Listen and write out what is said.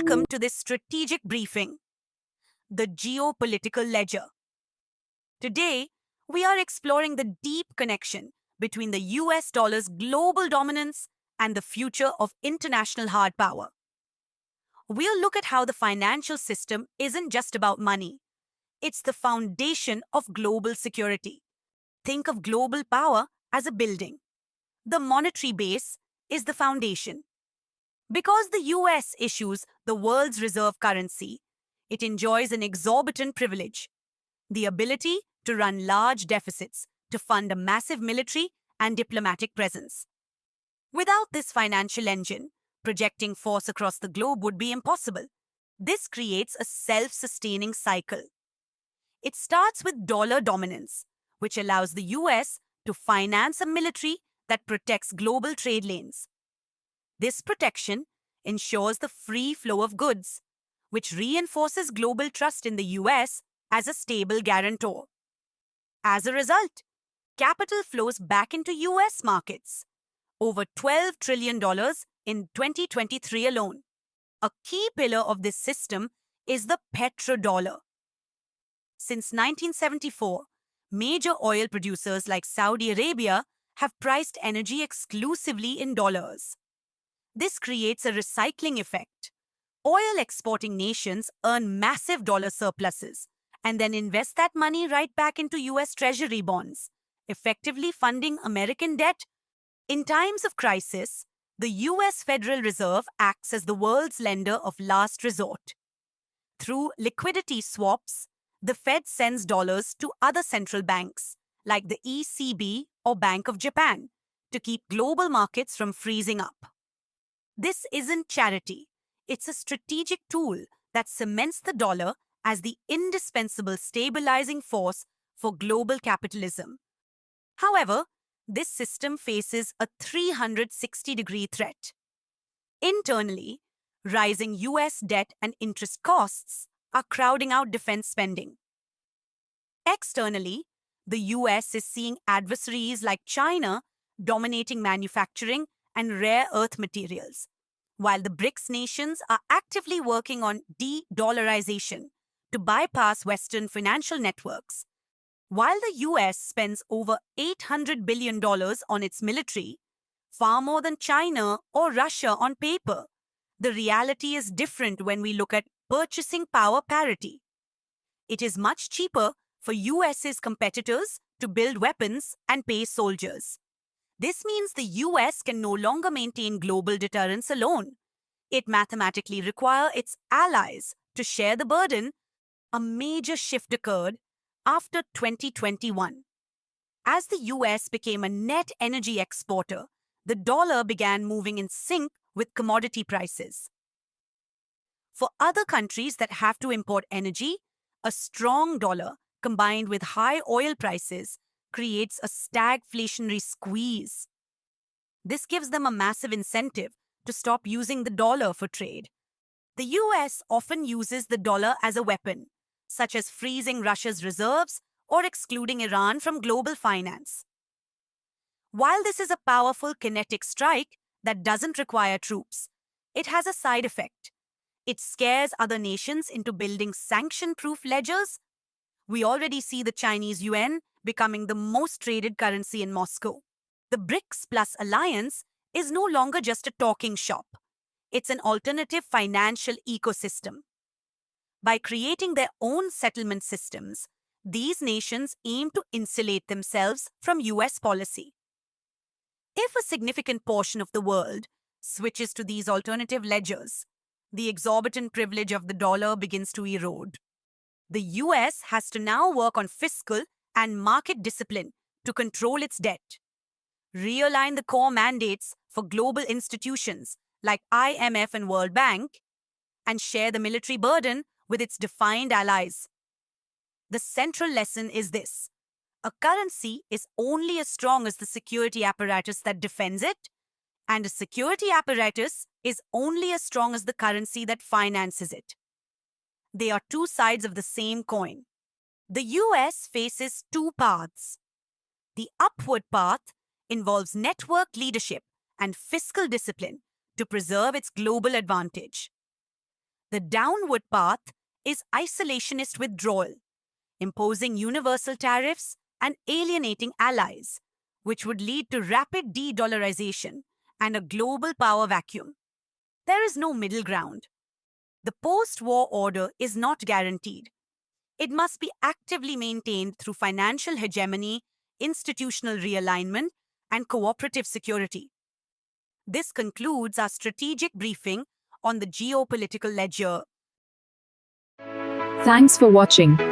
Welcome to this strategic briefing, the Geopolitical Ledger. Today, we are exploring the deep connection between the US dollar's global dominance and the future of international hard power. We'll look at how the financial system isn't just about money, it's the foundation of global security. Think of global power as a building. The monetary base is the foundation. Because the US issues the world's reserve currency, it enjoys an exorbitant privilege, the ability to run large deficits to fund a massive military and diplomatic presence. Without this financial engine, projecting force across the globe would be impossible. This creates a self-sustaining cycle. It starts with dollar dominance, which allows the US to finance a military that protects global trade lanes. This protection ensures the free flow of goods, which reinforces global trust in the US as a stable guarantor. As a result, capital flows back into US markets, over $12 trillion in 2023 alone. A key pillar of this system is the petrodollar. Since 1974, major oil producers like Saudi Arabia have priced energy exclusively in dollars. This creates a recycling effect. Oil exporting nations earn massive dollar surpluses and then invest that money right back into US Treasury bonds, effectively funding American debt. In times of crisis, the US Federal Reserve acts as the world's lender of last resort. Through liquidity swaps, the Fed sends dollars to other central banks, like the ECB or Bank of Japan, to keep global markets from freezing up. This isn't charity. It's a strategic tool that cements the dollar as the indispensable stabilizing force for global capitalism. However, this system faces a 360-degree threat. Internally, rising US debt and interest costs are crowding out defense spending. Externally, the US is seeing adversaries like China dominating manufacturing and rare earth materials, while the BRICS nations are actively working on de-dollarization to bypass Western financial networks. While the US spends over $800 billion on its military, far more than China or Russia on paper, the reality is different when we look at purchasing power parity. It is much cheaper for US's competitors to build weapons and pay soldiers. This means the US can no longer maintain global deterrence alone. It mathematically requires its allies to share the burden. A major shift occurred after 2021. As the US became a net energy exporter, the dollar began moving in sync with commodity prices. For other countries that have to import energy, a strong dollar combined with high oil prices creates a stagflationary squeeze. This gives them a massive incentive to stop using the dollar for trade. The US often uses the dollar as a weapon, such as freezing Russia's reserves or excluding Iran from global finance. While this is a powerful kinetic strike that doesn't require troops, it has a side effect. It scares other nations into building sanction-proof ledgers. We already see the Chinese yuan becoming the most traded currency in Moscow. The BRICS Plus alliance is no longer just a talking shop. It's an alternative financial ecosystem. By creating their own settlement systems, these nations aim to insulate themselves from US policy. If a significant portion of the world switches to these alternative ledgers, the exorbitant privilege of the dollar begins to erode. The US has to now work on fiscal and market discipline to control its debt, realign the core mandates for global institutions like IMF and World Bank, and share the military burden with its defined allies. The central lesson is this: a currency is only as strong as the security apparatus that defends it, and a security apparatus is only as strong as the currency that finances it. They are two sides of the same coin. The US faces two paths. The upward path involves network leadership and fiscal discipline to preserve its global advantage. The downward path is isolationist withdrawal, imposing universal tariffs and alienating allies, which would lead to rapid de-dollarization and a global power vacuum. There is no middle ground. The post-war order is not guaranteed. It must be actively maintained through financial hegemony, institutional realignment, and cooperative security. This concludes our strategic briefing on the geopolitical ledger. Thanks for watching.